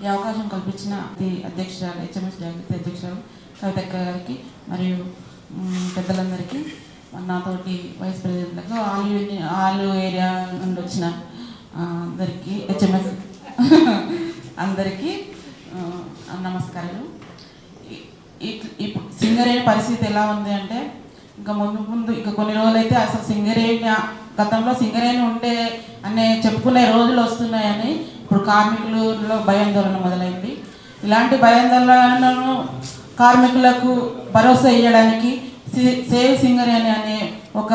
ఈ అవకాశం కల్పించిన అధ్యక్షురాలు హెచ్ఎంఎస్ జాగృతి అధ్యక్షురాలు కవితక్క గారికి మరియు పెద్దలందరికీ, నాతోటి వైస్ ప్రెసిడెంట్లకు, ఆల్ ఏరియా నుండి వచ్చిన అందరికీ, హెచ్ఎంఎస్ అందరికీ నమస్కారాలు. ఇప్పుడు సింగరేణి పరిస్థితి ఎలా ఉంది అంటే, ఇంకా ముందు ఇంకా కొన్ని రోజులైతే అసలు సింగరేణి, గతంలో సింగరేణి ఉండే అనే చెప్పుకునే రోజులు వస్తున్నాయని ఇప్పుడు కార్మికులలో భయాందోళన మొదలైంది. ఇలాంటి భయాందోళనను కార్మికులకు భరోసా ఇవ్వడానికి సేవ్ సింగరేణి అనే ఒక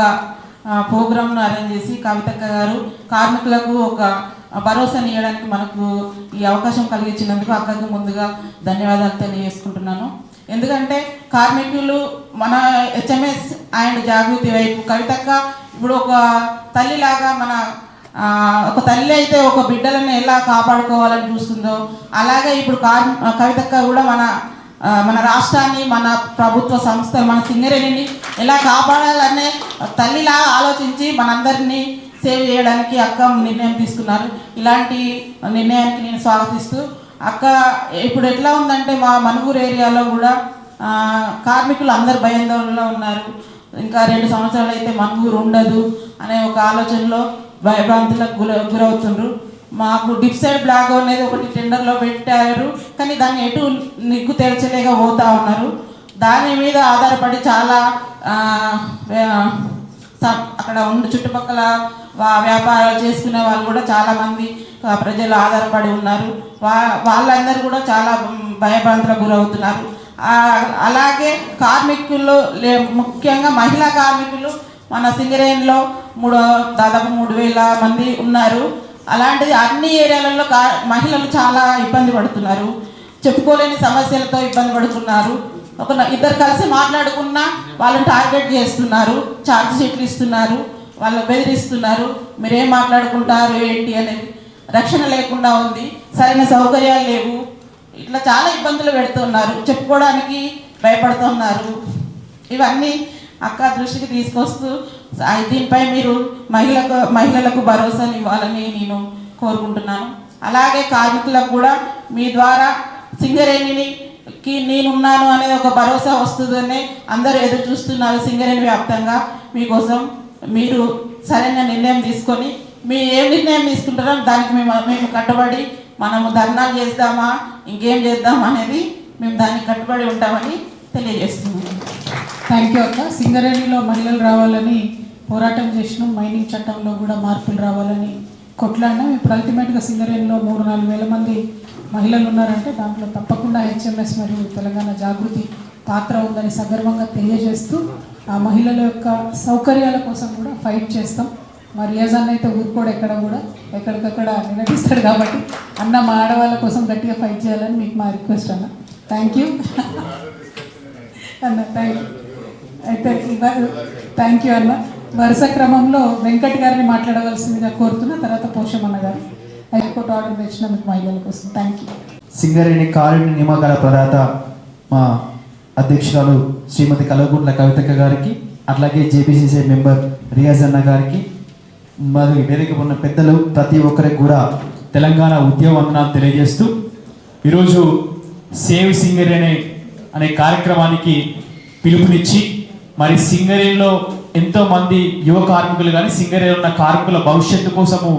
ప్రోగ్రామ్ను అరేంజ్ చేసి కవితక్క గారు కార్మికులకు ఒక భరోసాని ఇవ్వడానికి మనకు ఈ అవకాశం కలిగించినందుకు అక్కకు ముందుగా ధన్యవాదాలు తెలియజేసుకుంటున్నాను. ఎందుకంటే కార్మికులు మన హెచ్ఎంఎస్ అండ్ జాగృతి వైపు కవితక్క ఇప్పుడు ఒక తల్లిలాగా, మన ఒక తల్లి అయితే ఒక బిడ్డలను ఎలా కాపాడుకోవాలని చూస్తుందో, అలాగే ఇప్పుడు కవితక్క కూడా మన రాష్ట్రాన్ని, మన ప్రభుత్వ సంస్థలు, మన సింగరేణిని ఎలా కాపాడాలనే తల్లిలాగా ఆలోచించి మనందరినీ సేవ్ చేయడానికి అక్క నిర్ణయం తీసుకున్నారు. ఇలాంటి నిర్ణయానికి నేను స్వాగతిస్తూ, అక్క ఇప్పుడు ఎట్లా ఉందంటే మా మనుగూరు ఏరియాలో కూడా కార్మికులు అందరు భయాందోళనలో ఉన్నారు. ఇంకా 2 సంవత్సరాలు అయితే మనుగూరు ఉండదు అనే ఒక ఆలోచనలో భయభ్రాంతులకు గురవుతుండ్రు. మాకు డిప్ సైడ్ బ్లాక్ అనేది ఒకటి టెండర్లో పెట్టారు, కానీ దాన్ని ఎటు నిగ్గు తెరచలేక పోతా ఉన్నారు. దాని మీద ఆధారపడి చాలా అక్కడ చుట్టుపక్కల వ్యాపారాలు చేసుకునే వాళ్ళు కూడా చాలామంది ప్రజలు ఆధారపడి ఉన్నారు. వాళ్ళందరూ కూడా చాలా భయభ్రాంతులకు గురవుతున్నారు. అలాగే కార్మికులు, ముఖ్యంగా మహిళా కార్మికులు మన సింగరేణిలో దాదాపు 3,000 మంది ఉన్నారు. అలాంటిది అన్ని ఏరియాలలో మహిళలు చాలా ఇబ్బంది పడుతున్నారు. చెప్పుకోలేని సమస్యలతో ఇబ్బంది పడుతున్నారు. ఇద్దరు కలిసి మాట్లాడుకున్నా వాళ్ళని టార్గెట్ చేస్తున్నారు, ఛార్జ్ షీట్లు ఇస్తున్నారు, వాళ్ళు బెదిరిస్తున్నారు. మీరేం మాట్లాడుకుంటారు ఏంటి అనేది రక్షణ లేకుండా ఉంది, సరైన సౌకర్యాలు లేవు, ఇట్లా చాలా ఇబ్బందులు పెడుతున్నారు, చెప్పుకోవడానికి భయపడుతున్నారు. ఇవన్నీ అక్క దృష్టికి తీసుకొస్తూ దీనిపై మీరు మహిళలకు భరోసాని ఇవ్వాలని నేను కోరుకుంటున్నాను. అలాగే కార్మికులకు కూడా మీ ద్వారా సింగరేణికి నేనున్నాను అనేది ఒక భరోసా వస్తుందని అందరూ ఎదురు చూస్తున్నారు. సింగరేణి వ్యాప్తంగా మీకోసం మీరు సరైన నిర్ణయం తీసుకొని, మీరు ఏం నిర్ణయం తీసుకుంటారో దానికి మేము కట్టుబడి మనము ధర్నాలు చేద్దామా ఇంకేం చేద్దాం అనేది మేము దానికి కట్టుబడి ఉంటామని తెలియజేస్తున్నాము. థ్యాంక్ యూ అక్క. సింగరేణిలో మహిళలు రావాలని పోరాటం చేసినాం, మైనింగ్ చట్టంలో కూడా మార్పులు రావాలని కొట్లాడినాం. ఇప్పుడు అల్టిమేట్గా సింగరేణిలో 3-4 వేల మంది మహిళలు ఉన్నారంటే దాంట్లో తప్పకుండా హెచ్ఎంఎస్ మరియు తెలంగాణ జాగృతి పాత్ర ఉందని సగర్వంగా తెలియజేస్తూ, ఆ మహిళల యొక్క సౌకర్యాల కోసం కూడా ఫైట్ చేస్తాం. మరి రియాజాన్ అయితే ఊరుకోడు, ఎక్కడ కూడా ఎక్కడికక్కడ నిలదీస్తాడు. కాబట్టి అన్న మా ఆడవాళ్ళ కోసం గట్టిగా ఫైట్ చేయాలని మీకు మా రిక్వెస్ట్ అన్న. థ్యాంక్ యూ అన్న. అయితే థ్యాంక్ యూ అన్న. వరుస క్రమంలో వెంకట్ గారిని మాట్లాడవలసిందిగా కోరుతున్నా, తర్వాత పోషమన్న గారు హైకోర్టు ఆర్డర్ తెచ్చినందుకు మహిళల కోసం. Thank you. సింగరేణి కార్మిక నియామకాల ప్రదాత మా అధ్యక్షురాలు శ్రీమతి కల్వకుంట్ల కవితక్క గారికి, అట్లాగే జేపీసీసీ మెంబర్ రియాజ్ అన్న గారికి, మరియు వేదిక ఉన్న పెద్దలు ప్రతి ఒక్కరికి కూడా తెలంగాణ ఉద్యమ వందనాలు తెలియజేస్తూ, ఈరోజు సేవ్ సింగరేణి అనే కార్యక్రమానికి పిలుపునిచ్చి, మరి సింగరేణిలో ఎంతోమంది యువ కార్మికులు కానీ సింగరేణిలో ఉన్న కార్మికుల భవిష్యత్తు కోసము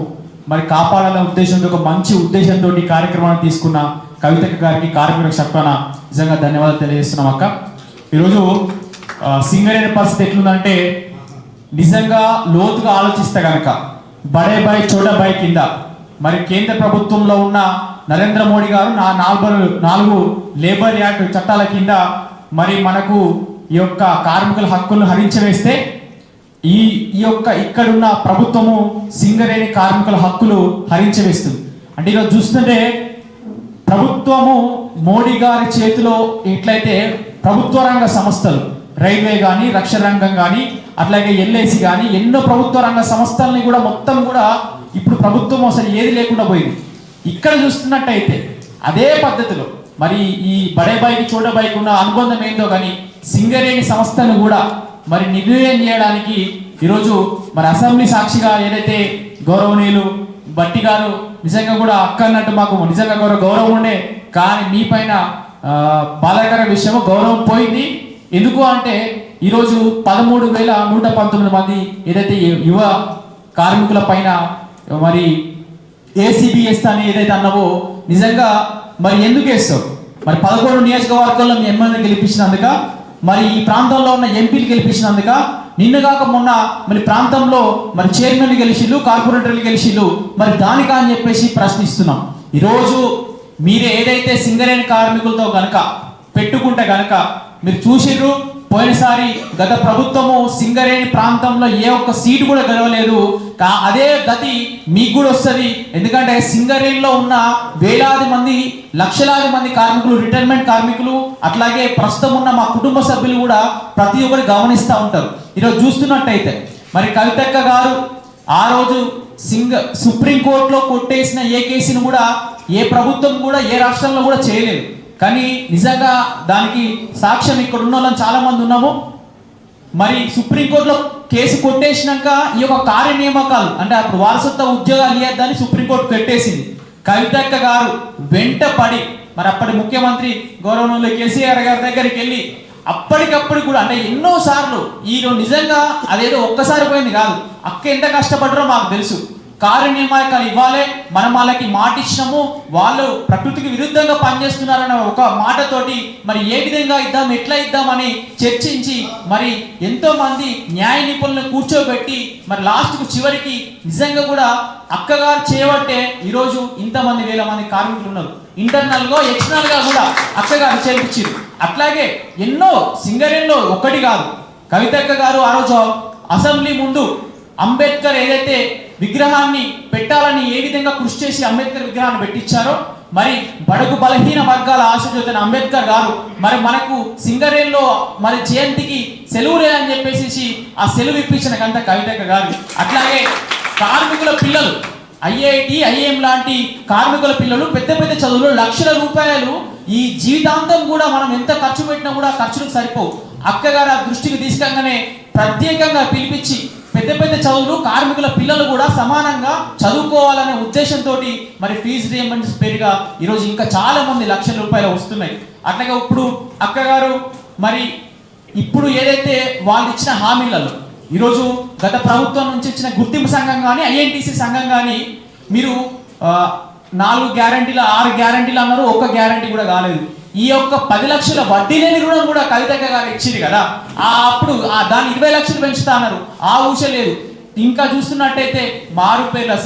మరి కాపాడాలనే ఉద్దేశంతో, ఒక మంచి ఉద్దేశంతో ఈ కార్యక్రమాన్ని తీసుకున్న కవితక్క గారికి, కార్మికులకు చెప్పన నిజంగా ధన్యవాదాలు తెలియజేస్తున్నాం అక్క. ఈరోజు సింగరేణి పరిస్థితి ఎట్లుందంటే, నిజంగా లోతుగా ఆలోచిస్తే కనుక బడే బాయ్ చోటా బాయ్ కింద మరి కేంద్ర ప్రభుత్వంలో ఉన్న నరేంద్ర మోడీ గారు 4 లేబర్ యాక్ట్ చట్టాల కింద మరి మనకు ఈ యొక్క కార్మికుల హక్కులను హరించివేస్తే, ఈ యొక్క ఇక్కడున్న ప్రభుత్వము సింగరేణి కార్మికుల హక్కులు హరించివేస్తుంది. అంటే ఈరోజు చూస్తుంటే ప్రభుత్వము మోడీ గారి చేతిలో ఎట్లయితే ప్రభుత్వ రంగ సంస్థలు, రైల్వే కానీ, రక్షణ రంగం కానీ, అట్లాగే ఎల్ఐసి కానీ, ఎన్నో ప్రభుత్వ రంగ సంస్థలని కూడా మొత్తం కూడా ఇప్పుడు ప్రభుత్వం అసలు ఏది లేకుండా పోయింది. ఇక్కడ చూస్తున్నట్టయితే అదే పద్ధతిలో మరి ఈ బడే బాయ్కి చోట బాయ్కి ఉన్న అనుబంధం ఏందో కానీ సింగరేణి సంస్థను కూడా మరి నిర్వీర్యం చేయడానికి ఈరోజు మరి అసెంబ్లీ సాక్షిగా ఏదైతే గౌరవనీయులు భట్టి గారు నిజంగా కూడా అక్క అన్నట్టు మాకు నిజంగా కూడా గౌరవం ఉండే, కానీ మీ పైన బాధాకర విషయం గౌరవం పోయింది. ఎందుకు అంటే ఈరోజు 13,119 మంది ఏదైతే యువ కార్మికుల పైన మరి ఏసీబీ వేస్తా అని ఏదైతే అన్నావో నిజంగా మరి ఎందుకు వేస్తావు? మరి 11 నియోజకవర్గాల్లో మీ ఎమ్మెల్యే గెలిపించినందుక, మరి ఈ ప్రాంతంలో ఉన్న ఎంపీలు గెలిపించినందుక, నిన్నగాక మొన్న మరి ప్రాంతంలో మరి చైర్మన్ గెలిచిళ్ళు, కార్పొరేటర్లు గెలిచిళ్ళు, మరి దానికా అని చెప్పేసి ప్రశ్నిస్తున్నాం. ఈరోజు మీరు ఏదైతే సింగరేణి కార్మికులతో గనక పెట్టుకుంటే గనక మీరు చూసిర్రు, పోయినసారి గత ప్రభుత్వము సింగరేణి ప్రాంతంలో ఏ ఒక్క సీటు కూడా గెలవలేదు. అదే గతి మీకు కూడా వస్తుంది. ఎందుకంటే సింగరేణిలో ఉన్న వేలాది మంది, లక్షలాది మంది కార్మికులు, రిటైర్మెంట్ కార్మికులు, అట్లాగే ప్రస్తుతం ఉన్న మా కుటుంబ సభ్యులు కూడా ప్రతి ఒక్కరు గమనిస్తూ ఉంటారు. ఈరోజు చూస్తున్నట్టయితే మరి కవితక్క గారు ఆ రోజు సుప్రీంకోర్టులో కొట్టేసిన ఏ కేసును కూడా ఏ ప్రభుత్వం కూడా ఏ రాష్ట్రంలో కూడా చేయలేదు. కానీ నిజంగా దానికి సాక్ష్యం ఇక్కడ ఉన్న వాళ్ళని చాలా మంది ఉన్నాము. మరి సుప్రీంకోర్టులో కేసు కొట్టేసినాక ఈ యొక్క కార్యనియామకాలు అంటే అప్పుడు వారసత్వ ఉద్యోగాలు ఇవ్వద్దని సుప్రీంకోర్టు పెట్టేసింది. కవితక్క గారు వెంట పడి మరి అప్పటి ముఖ్యమంత్రి గౌరవనీయులు కేసీఆర్ గారి దగ్గరికి వెళ్ళి అప్పటికప్పుడు కూడా అంటే ఎన్నో సార్లు ఈరోజు నిజంగా అదేదో ఒక్కసారి పోయింది కాదు, అక్క ఎంత కష్టపడ్డారో మాకు తెలుసు. కార్యనియామకాలు ఇవ్వాలి, మనం వాళ్ళకి మాట ఇచ్చినాము, వాళ్ళు ప్రకృతికి విరుద్ధంగా పనిచేస్తున్నారన్న ఒక మాటతోటి మరి ఏ విధంగా ఇద్దాం, ఎట్లా ఇద్దామని చర్చించి మరి ఎంతో మంది న్యాయ నిపుణులను కూర్చోబెట్టి మరి లాస్ట్కు చివరికి నిజంగా కూడా అక్కగారు చేయబట్టే ఈరోజు ఇంతమంది వేల మంది కార్మికులు ఉన్నారు. ఇంటర్నల్గా ఎక్స్టర్నల్గా కూడా అక్కగారు చేయించారు. అట్లాగే ఎన్నో సింగరేణిలో ఒక్కటి కాదు, కవితక్క గారు ఆ రోజు అసెంబ్లీ ముందు అంబేద్కర్ ఏదైతే విగ్రహాన్ని పెట్టాలని ఏ విధంగా కృషి చేసి అంబేద్కర్ విగ్రహాన్ని పెట్టించారో మరి బడుగు బలహీన వర్గాల ఆశజ్యోతి అంబేద్కర్ గారు మరి మనకు సింగరేణిలో మరి జయంతికి సెలవు లేదని చెప్పేసి ఆ సెలవు ఇప్పించిన గంట కవితక్క గారు. అట్లాగే కార్మికుల పిల్లలు ఐఐటి, ఐఎం లాంటి కార్మికుల పిల్లలు పెద్ద పెద్ద చదువులు లక్షల రూపాయలు ఈ జీవితాంతం కూడా మనం ఎంత ఖర్చు పెట్టినా కూడా ఖర్చులకు సరిపోవు. అక్కగారు ఆ దృష్టికి తీసుకంగానే ప్రత్యేకంగా పిలిపించి పెద్ద పెద్ద చదువులు కార్మికుల పిల్లలు కూడా సమానంగా చదువుకోవాలనే ఉద్దేశంతో మరి ఫీజు రియంబర్స్మెంట్ పేరుగా ఈరోజు ఇంకా చాలా మంది లక్షల రూపాయలు వస్తున్నాయి. అట్లాగే ఇప్పుడు అక్కగారు మరి ఇప్పుడు ఏదైతే వాళ్ళు ఇచ్చిన హామీలలో ఈరోజు గత ప్రభుత్వం నుంచి ఇచ్చిన గుర్తింపు సంఘం కానీ ఐఎన్టీసీ సంఘం కానీ మీరు 4 గ్యారంటీలు 6 గ్యారంటీలు అన్నారు, ఒక్క గ్యారంటీ కూడా కాలేదు. ఈ యొక్క 10 లక్షల వడ్డీ లేని రుణం కూడా కవితక్క గారు ఇచ్చింది కదా, అప్పుడు దాన్ని 20 లక్షలు పెంచుతా అన్నారు, ఆ ఊస లేదు. ఇంకా చూస్తున్నట్టయితే మారుపేర్ల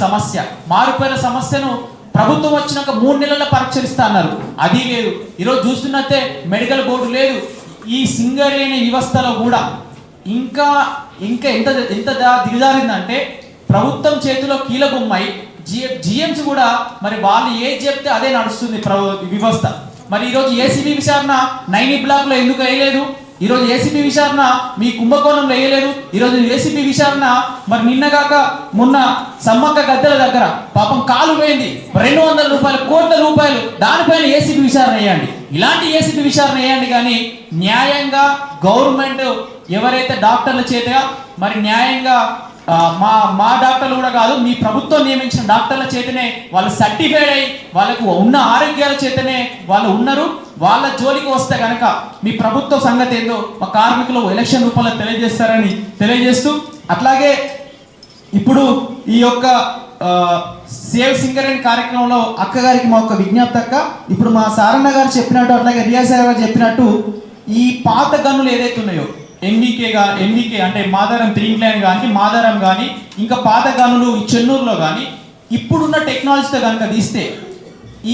సమస్యను ప్రభుత్వం వచ్చినాక 3 నెలల పరిష్కరిస్తా అన్నారు, అది లేదు. ఈరోజు చూస్తున్నట్టే మెడికల్ బోర్డు లేదు. ఈ సింగరేణి వ్యవస్థలో కూడా ఇంకా ఎంత దిగజారిందంటే ప్రభుత్వం చేతిలో కీలబొమ్మాయి జిఎంస్ కూడా మరి వాళ్ళు ఏది చెప్తే అదే నడుస్తుంది వ్యవస్థ. మరి ఈరోజు ఏసీబీ విచారణ 9 బ్లాక్లో ఎందుకు వేయలేదు? ఈరోజు ఏసీబీ విచారణ మీ కుంభకోణంలో వేయలేదు. ఈరోజు ఏసీబీ విచారణ మరి నిన్నగాక మొన్న సమ్మక్క గద్దెల దగ్గర పాపం కాలు పోయింది, 200 కోట్ల రూపాయలు, దానిపైన ఏసీబీ విచారణ వేయండి. ఇలాంటి ఏసీబీ విచారణ వేయండి, కానీ న్యాయంగా గవర్నమెంట్ ఎవరైతే డాక్టర్ల చేతగా మరి న్యాయంగా మా డాక్టర్లు కూడా కాదు, మీ ప్రభుత్వం నియమించిన డాక్టర్ల చేతనే వాళ్ళు సర్టిఫైడ్ అయ్యి వాళ్ళకు ఉన్న ఆరోగ్యాల చేతనే వాళ్ళు ఉన్నారు. వాళ్ళ జోలికి వస్తే కనుక మీ ప్రభుత్వ సంగతి ఏందో మా కార్మికులు ఎలక్షన్ రూపంలో తెలియజేస్తారని తెలియజేస్తూ, అట్లాగే ఇప్పుడు ఈ యొక్క సేవ్ సింగరేణి కార్యక్రమంలో అక్కగారికి మా ఒక విజ్ఞప్తి అక్క, ఇప్పుడు మా సారన్న గారు చెప్పినట్టు అట్లాగే రియాజ్ గారు చెప్పినట్టు ఈ పాత గన్నులు ఏదైతే ఉన్నాయో ఎన్వికే అంటే మాదారం త్రీంక్లైన్ కానీ మాదారం కానీ ఇంకా పాత గనులు ఈ చెన్నూరులో కానీ ఇప్పుడున్న టెక్నాలజీతో కనుక తీస్తే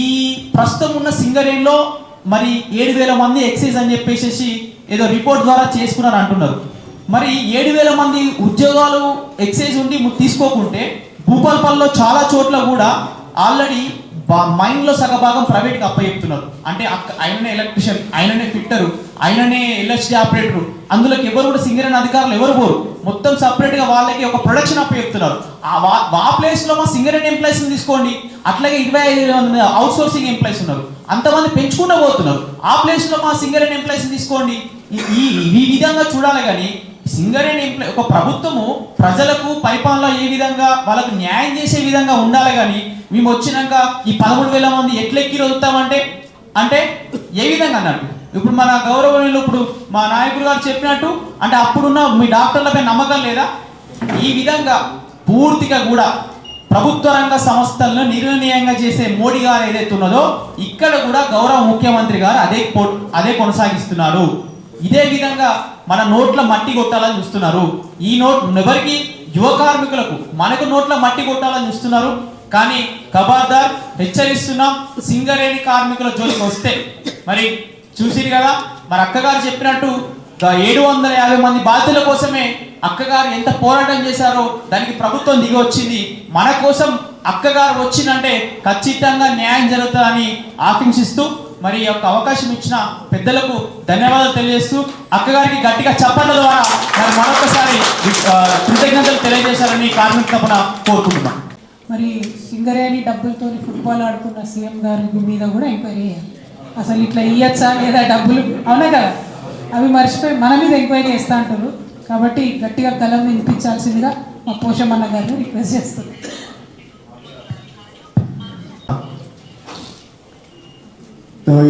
ఈ ప్రస్తుతం ఉన్న సింగరేణిలో మరి 7,000 మంది ఎక్సైజ్ అని చెప్పేసి ఏదో రిపోర్ట్ ద్వారా చేసుకున్నారు అంటున్నారు. మరి 7,000 మంది ఉద్యోగాలు ఎక్సైజ్ ఉండి తీసుకోకుంటే భూపాల్పల్లిలో చాలా చోట్ల కూడా ఆల్రెడీ మైండ్లో సగభాగం ప్రైవేట్గా అప్పచెప్తున్నారు. అంటే ఆయననే ఎలక్ట్రిషియన్, ఆయననే ఫిట్టరు, ఆయననే ఎల్హెచ్డి ఆపరేటరు, అందులోకి ఎవరు కూడా సింగరేణి అధికారులు ఎవరు పోరు, మొత్తం సపరేట్గా వాళ్ళకి ఒక ప్రొడక్షన్ అప్పచెప్తున్నారు. ఆ ప్లేస్లో మా సింగరేణి ఎంప్లాయీస్ని తీసుకోండి, అట్లాగే 25 అవుట్ సోర్సింగ్ ఎంప్లాయీస్ ఉన్నారు, అంతమంది పెంచుకుంటూ పోతున్నారు. ఆ ప్లేస్లో మా సింగరేణి ఎంప్లాయీస్ని తీసుకోండి. ఈ విధంగా చూడాలి. కానీ సింగరేణి ఒక ప్రభుత్వము ప్రజలకు పరిపాలన ఏ విధంగా వాళ్ళకు న్యాయం చేసే విధంగా ఉండాలి. కానీ మేము వచ్చినాక ఈ 13,000 మంది ఎట్లెక్కి వదులుతామంటే అంటే ఏ విధంగా అన్నట్టు ఇప్పుడు మన గౌరవనీయులు ఇప్పుడు మా నాయకులు గారు చెప్పినట్టు అంటే అప్పుడున్న మీ డాక్టర్లపై నమ్మకం లేదా? ఈ విధంగా పూర్తిగా కూడా ప్రభుత్వ రంగ సంస్థలను నిర్ణయంగా చేసే మోడీ గారు ఏదైతే ఉన్నదో ఇక్కడ కూడా గౌరవ ముఖ్యమంత్రి గారు అదే కొనసాగిస్తున్నారు. ఇదే విధంగా మన నోట్ల మట్టి కొట్టాలని చూస్తున్నారు. ఈ నోట్ ఎవరికి యువ కార్మికులకు మనకు నోట్ల మట్టి కొట్టాలని చూస్తున్నారు. కానీ ఖబర్దార్ హెచ్చరిస్తున్నాం, సింగరేణి కార్మికుల జోలికి వస్తే మరి చూసిరు కదా మరి అక్కగారు చెప్పినట్టు 750 మంది బాధితుల కోసమే అక్కగారు ఎంత పోరాటం చేశారో దానికి ప్రభుత్వం దిగి వచ్చింది. మన కోసం అక్కగారు వచ్చిందంటే ఖచ్చితంగా న్యాయం జరుగుతుందని ఆకాంక్షిస్తూ మరి ఈ యొక్క అవకాశం ఇచ్చిన పెద్దలకు ధన్యవాదాలు తెలియజేస్తూ అక్కగారికి గట్టిగా చప్పట్ల ద్వారా మరి మరొకసారి కృతజ్ఞతలు తెలియజేశారని కార్మిక తరపున కోరుకుంటున్నాం. మరి సింగరేణి డబ్బులతో ఫుట్బాల్ ఆడుతున్న సీఎం గారి మీద కూడా ఎంక్వైరీ చేయాలి. అసలు ఇట్లా ఇయ్యచ్చా లేదా డబ్బులు, అవునా కదా? అవి మర్చిపోయి మన మీద ఎంక్వైరీ చేస్తూ అంటారు. కాబట్టి గట్టిగా కలం వినిపించాల్సిందిగా మా పోషమన్న గారిని రిక్వెస్ట్ చేస్తున్నాం.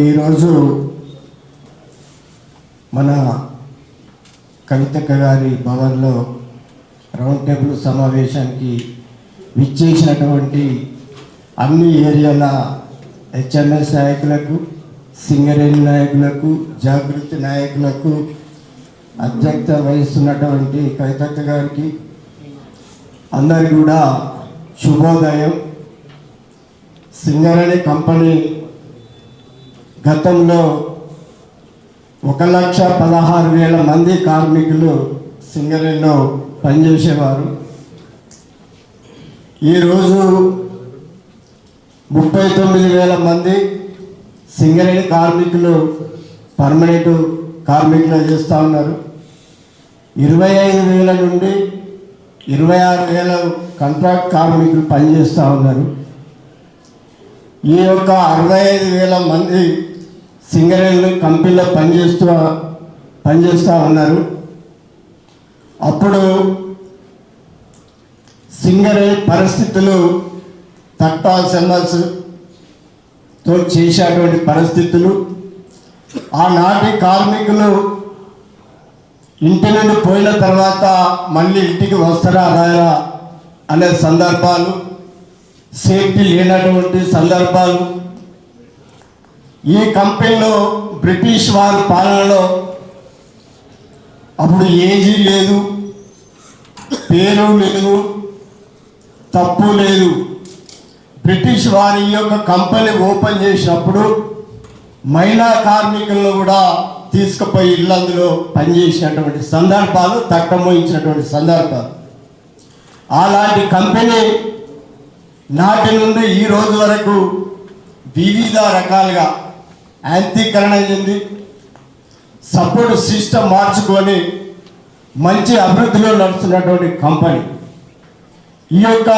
ఈరోజు మన కవితక్క గారి భవన్లో రౌండ్ టేబుల్ సమావేశానికి విచ్చేసినటువంటి అన్ని ఏరియాల హెచ్ఎంఎస్ నాయకులకు, సింగరేణి నాయకులకు, జాగృతి నాయకులకు, అధ్యక్షత వహిస్తున్నటువంటి కవితక్క గారికి అందరికీ కూడా శుభోదయం. సింగరేణి కంపెనీ గతంలో 1,16,000 మంది కార్మికులు సింగరేణిలో పనిచేసేవారు. ఈరోజు 39,000 మంది సింగరేణి కార్మికులు పర్మనెంట్ కార్మికులు చేస్తూ ఉన్నారు. 25,000 నుండి 26,000 కాంట్రాక్ట్ కార్మికులు పనిచేస్తూ ఉన్నారు. ఈ యొక్క 65,000 మంది సింగరేణి కంపెనీలో పనిచేస్తూ ఉన్నారు. అప్పుడు సింగరేణి పరిస్థితులు తట్టాల్సితో చేసేటువంటి పరిస్థితులు, ఆనాటి కార్మికులు ఇంటి నుండి పోయిన తర్వాత మళ్ళీ ఇంటికి వస్తారా రాయరా అనే సందర్భాలు, సేఫ్టీ లేనటువంటి సందర్భాలు. ఈ కంపెనీలో బ్రిటిష్ వారి పాలనలో అప్పుడు ఏజీ లేదు, పేరు లేదు, తప్పు లేదు. బ్రిటిష్ వారి యొక్క కంపెనీ ఓపెన్ చేసినప్పుడు మహిళా కార్మికులను కూడా తీసుకుపోయి ఇళ్ళందులో పనిచేసినటువంటి సందర్భాలు, తట్టమోయించినటువంటి సందర్భాలు. అలాంటి కంపెనీ నాటి నుండి ఈ రోజు వరకు వివిధ రకాలుగా యాంత్రీకరణ చెంది సపోర్ట్ సిస్టమ్ మార్చుకొని మంచి అభివృద్ధిలో నడుస్తున్నటువంటి కంపెనీ. ఈ యొక్క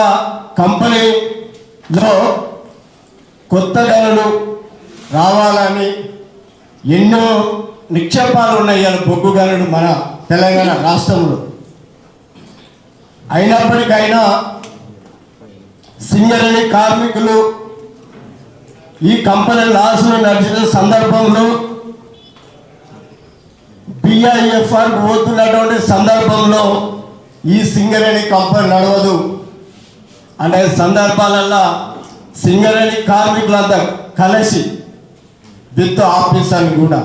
కంపెనీలో కొత్త గనులు రావాలని ఎన్నో నిక్షేపాలు ఉన్నాయి. బొగ్గు గనులు మన తెలంగాణ రాష్ట్రంలో. అయినప్పటికైనా సింగరేణి కార్మికులు ఈ కంపెనీ లాస్లో నడిచిన సందర్భంలో బిఐఎఫ్ఆర్ పోతున్నటువంటి సందర్భంలో ఈ సింగరేణి కంపెనీ నడవదు అనే సందర్భాలలో సింగరేణి కార్మికులంతా కలిసి విత్ ఆఫీసర్లు కూడా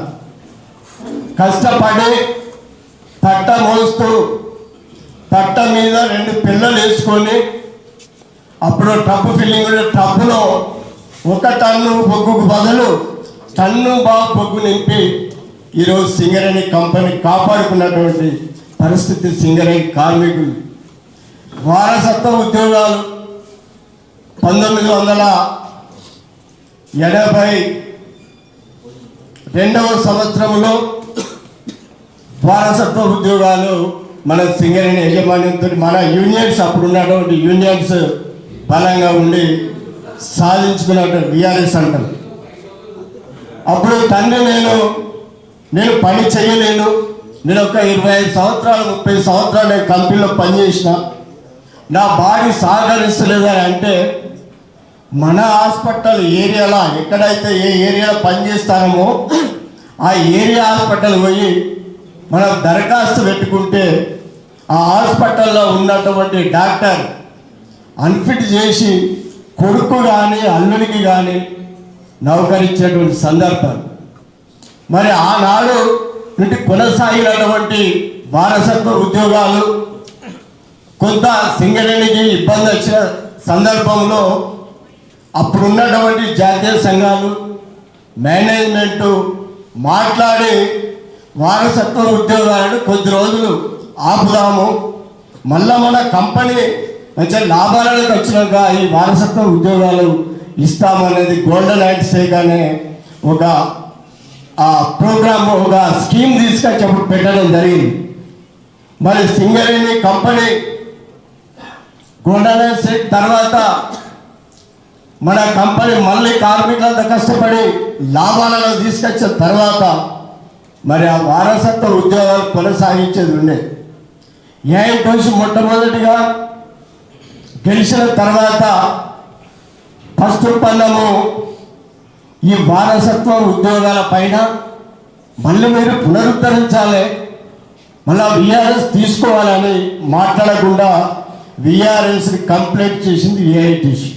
కష్టపడి పట్ట మోస్తూ పట్ట మీద 2 పిల్లలు వేసుకొని అప్పుడు ట్రబ్ ఫిల్లింగ్ ట్రబ్లో 1 టన్ను బొగ్గుకు బదులు టన్ను బొగ్గు నింపి ఈరోజు సింగరేణి కంపెనీ కాపాడుకున్నటువంటి పరిస్థితి సింగరేణి కార్మికులు. వారసత్వ ఉద్యోగాలు 1982వ సంవత్సరంలో వారసత్వ ఉద్యోగాలు మన సింగరేణి యజమాన్యంతో మన యూనియన్స్ అప్పుడు ఉన్నటువంటి యూనియన్స్ బలంగా ఉండి సాధించుకున్నటువంటి విఆర్ఎస్ అంటారు. అప్పుడు తండ్రి నేను పని చేయలేను, నేను ఒక 25 సంవత్సరాలు 30 సంవత్సరాలు నేను కంపెనీలో పనిచేసిన, నా బాడీ సహకరిస్తలేదని అంటే మన హాస్పిటల్ ఏరియాలో ఎక్కడైతే ఏ ఏరియాలో పనిచేస్తామో ఆ ఏరియా హాస్పిటల్ పోయి మనం దరఖాస్తు పెట్టుకుంటే ఆ హాస్పిటల్లో ఉన్నటువంటి డాక్టర్ అన్ఫిట్ చేసి కొడుకు కానీ అల్లునికి కానీ నౌకరించేటువంటి సందర్భాలు మరి ఆనాడు నుండి కొనసాగినటువంటి వారసత్వ ఉద్యోగాలు కొంత సింగరేణికి ఇబ్బంది వచ్చిన సందర్భంలో అప్పుడున్నటువంటి జాతీయ సంఘాలు మేనేజ్మెంటు మాట్లాడి వారసత్వ ఉద్యోగాలను కొద్ది రోజులు ఆపుదాము, మళ్ళా మన కంపెనీ మంచి లాభాలకు వచ్చినాక ఈ వారసత్వ ఉద్యోగాలు ఇస్తామనేది గోల్డెన్ హ్యాండ్ షేక్ అనే ఒక ప్రోగ్రామ్ ఒక స్కీమ్ తీసుకొచ్చి అప్పుడు పెట్టడం జరిగింది. మరి Singareni company golden hand shake తర్వాత మన కంపెనీ మళ్ళీ కార్మికులంతా కష్టపడి లాభాలను తీసుకొచ్చిన తర్వాత మరి ఆ వారసత్వ ఉద్యోగాలు కొనసాగించేది ఉండే. ఏఐటీసీ మొట్టమొదటిగా గెలిచిన తర్వాత ఫస్ట్ ఒప్పందము ఈ వారసత్వ ఉద్యోగాల పైన మళ్ళీ మీరు పునరుద్ధరించాలి, మళ్ళీ విఆర్ఎస్ తీసుకోవాలని మాట్లాడకుండా విఆర్ఎస్ని కంప్లీట్ చేసింది ఏఐటీసీ.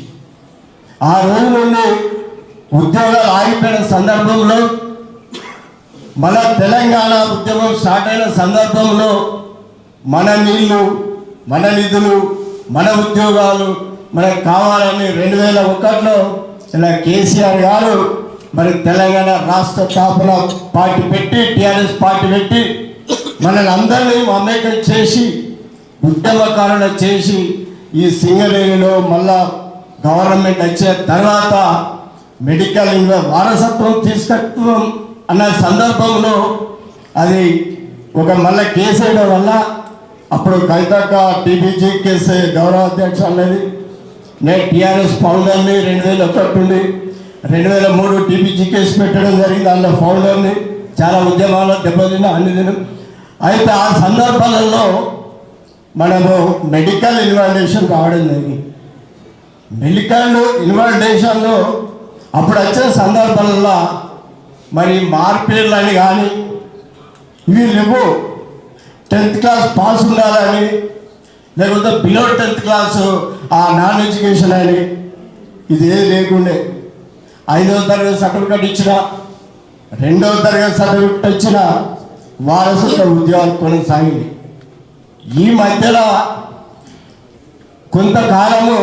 ఆ రోజు నుండి ఉద్యోగాలు ఆగిపోయిన సందర్భంలో మన తెలంగాణ ఉద్యమం స్టార్ట్ అయిన సందర్భంలో మన నీళ్లు, మన నిధులు, మన ఉద్యోగాలు మనకు కావాలని 2001లో ఇలా కేసీఆర్ గారు మరి తెలంగాణ రాష్ట్ర స్థాపన పార్టీ పెట్టి టీఆర్ఎస్ పార్టీ పెట్టి మనల్ని అందరినీ మమేకం చేసి ఉద్యమకారులు చేసి ఈ సింగరేణిలో మళ్ళా గవర్నమెంట్ వచ్చిన తర్వాత మెడికల్ వారసత్వం తీసుకొస్తాం అన్న సందర్భంలో అది ఒక మళ్ళీ కేసు వేయడం వల్ల అప్పుడు కవితక్క టీబీజీ కేసు గౌరవ అధ్యక్షుడు అన్నది, నేను టీఆర్ఎస్ ఫౌండర్ని 2001 నుండి 2003 టీబీజీ కేసు పెట్టడం జరిగింది. అందులో ఫౌండర్ని చాలా ఉద్యమాల్లో దెబ్బతిన్న అన్ని దినం. అయితే ఆ సందర్భాలలో మనము మెడికల్ ఇన్వాల్యుయేషన్ కావడం జరిగింది. మెడికల్ ఇన్వాల్యుయేషన్లో అప్పుడు వచ్చే సందర్భాలలో మరి మార్పేర్లు అని కానీ ఇవి లేవు. 10th క్లాస్ పాస్ ఉండాలని, లేకపోతే బిలో 10th క్లాసు ఆ నాన్ ఎడ్యుకేషన్ అని ఇది ఏది లేకుండే. 5వ తరగతి సర్టిఫికెట్ ఇచ్చిన, 2వ తరగతి సర్టిఫికెట్ ఇచ్చిన వారసత్వ ఉద్యోగాలు కొనసాగింది. ఈ మధ్యలో కొంతకాలము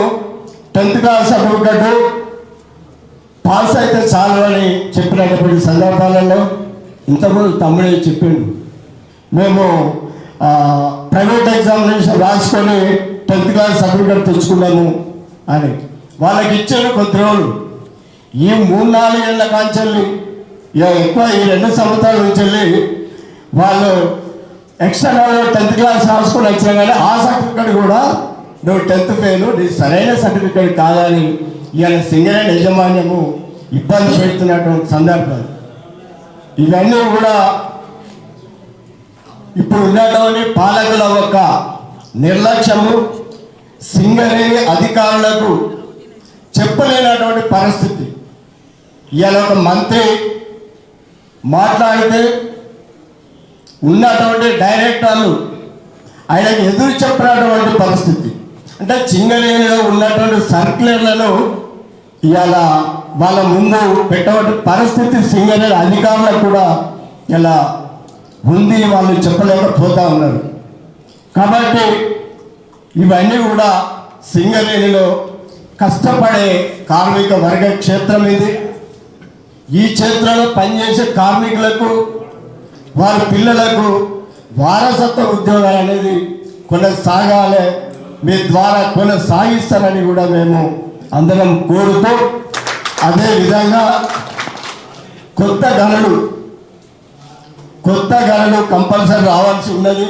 10th క్లాస్ సర్టిఫికెట్ పాస్ అయితే చాలు అని చెప్పినటువంటి సందర్భాలలో ఇంతకుముందు తమ్ముడే చెప్పిండు, మేము ప్రైవేట్ ఎగ్జామినేషన్ రాసుకొని 10th క్లాస్ సర్టిఫికెట్ తెచ్చుకున్నాము అని వాళ్ళకి ఇచ్చారు కొద్ది రోజులు. ఈ 3-4 ఏళ్ళ కాంచెల్లి ఎక్కువ ఈ 2 సంవత్సరాల నుంచి వాళ్ళు ఎక్స్టర్నల్ 10th క్లాస్ రాసుకొని వచ్చినా కానీ ఆ సర్టిఫికెట్ కూడా నువ్వు 10th ఫెయిల్, నీ సరైన సర్టిఫికెట్ కాదని ఇవాళ సింగరేణి యాజమాన్యము ఇబ్బంది పెడుతున్నటువంటి సందర్భాలు. ఇవన్నీ కూడా ఇప్పుడు ఉన్నటువంటి పాలకుల యొక్క నిర్లక్ష్యము, సింగరేణి అధికారులకు చెప్పలేనటువంటి పరిస్థితి. ఇవాళ ఒక మంత్రి మాట్లాడితే ఉన్నటువంటి డైరెక్టర్లు ఆయనకు ఎదురు చెప్పినటువంటి పరిస్థితి. అంటే సింగరేణిలో ఉన్నటువంటి సర్క్యులర్లను ఇవాళ వాళ్ళ ముందు పెట్టటువంటి పరిస్థితి సింగరేణి అధికారులకు కూడా ఇలా ఉంది, వాళ్ళు చెప్పలేకపోతా ఉన్నారు. కాబట్టి ఇవన్నీ కూడా సింగరేణిలో కష్టపడే కార్మిక వర్గ క్షేత్రం ఇది. ఈ క్షేత్రంలో పనిచేసే కార్మికులకు, వారి పిల్లలకు వారసత్వ ఉద్యోగాలు అనేది కొనసాగాలి, మీ ద్వారా కొనసాగిస్తారని కూడా మేము అందరం కోరుతూ, అదేవిధంగా కొత్త గనులు కంపల్సరీ రావాల్సి ఉన్నది.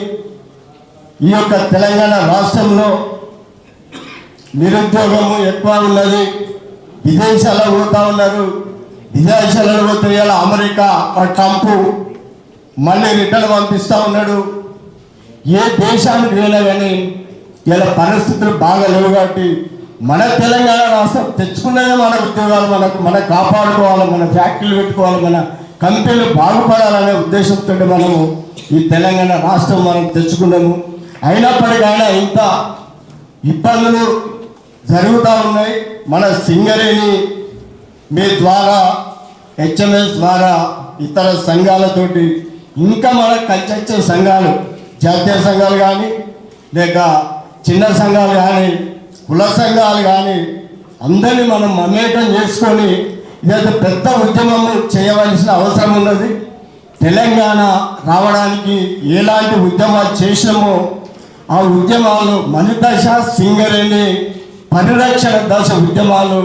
ఈ యొక్క తెలంగాణ రాష్ట్రంలో నిరుద్యోగము ఎక్కువ ఉన్నది, విదేశాల్లో పోతా ఉన్నారు. విదేశాలలో పోతే ఇలా అమెరికా ట్రంప్ మళ్ళీ రిటర్న్ పంపిస్తూ ఉన్నాడు. ఏ దేశానికి వెళ్ళా కానీ ఇలా పరిస్థితులు బాగా లేవు కాబట్టి మన తెలంగాణ రాష్ట్రం తెచ్చుకున్నదే మన ఉద్యోగాలు మనకు కాపాడుకోవాలి, మన ఫ్యాక్టరీలు పెట్టుకోవాలి, మన కంపెనీలు బాగుపడాలనే ఉద్దేశంతో మనము ఈ తెలంగాణ రాష్ట్రం మనం తెచ్చుకున్నాము. అయినప్పటికైనా ఇంత ఇబ్బందులు జరుగుతూ ఉన్నాయి. మన సింగరేణి మీ ద్వారా హెచ్ఎంఎస్ ద్వారా ఇతర సంఘాలతోటి ఇంకా మనకు కలిసి వచ్చే సంఘాలు, జాతీయ సంఘాలు కానీ లేక చిన్న సంఘాలు కానీ కుల సంఘాలు కానీ అందరినీ మనం మమేకం చేసుకొని ఇదైతే పెద్ద ఉద్యమం చేయవలసిన అవసరం ఉన్నది. తెలంగాణ రావడానికి ఎలాంటి ఉద్యమాలు చేసినామో ఆ ఉద్యమాలు మలిదశ సింగరేణి పరిరక్షణ దశ ఉద్యమాలు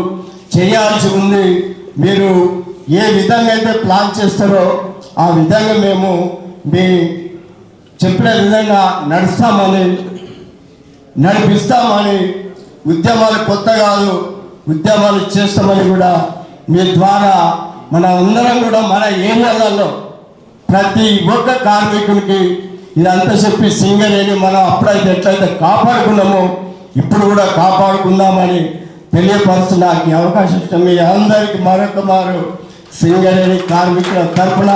చేయాల్సి ఉంది. మీరు ఏ విధంగా అయితే ప్లాన్ చేస్తారో ఆ విధంగా మేము మీ చెప్పిన విధంగా నడిపిస్తామని ఉద్యమాలు కొత్త కాదు, ఉద్యమాలు చేస్తామని కూడా మీ ద్వారా మన అందరం కూడా మన ఏరియాలలో ప్రతి ఒక్క కార్మికునికి ఇదంతా చెప్పి సింగరేణి మనం అప్పుడైతే ఎట్లయితే కాపాడుకున్నామో ఇప్పుడు కూడా కాపాడుకుందామని తెలియపరుస్తున్న ఈ అవకాశం ఇచ్చిన మీ అందరికీ మరొక మారు సింగరేణి కార్మికుల తరఫున,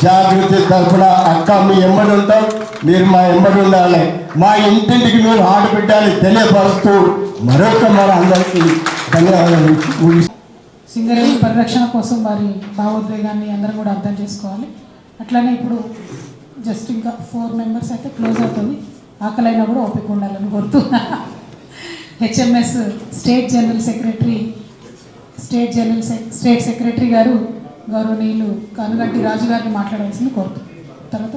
జాగృతి తరఫున అక్క మీ ఎమ్మడి ఉంటాం, మీరు మా ఎమ్మడి ఉండాలి, మా ఇంటింటికి మీరు ఆడబిడ్డాలి తెలియపరుస్తూ మరొక మన అందరికీ ధన్యవాదాలు. సింగరేణి పరిరక్షణ కోసం వారి భావోద్వేగాన్ని అందరం కూడా అర్థం చేసుకోవాలి. అట్లానే ఇప్పుడు జస్ట్ ఇంకా 4 మెంబర్స్ అయితే క్లోజ్ అవుతుంది, ఆకలైనా కూడా ఓపిక ఉండాలని కోరుతూ హెచ్ఎంఎస్ స్టేట్ సెక్రటరీ గారు గౌరవనీయులు కనుగంటి రాజు గారిని మాట్లాడవలసింది కోరుతూ తర్వాత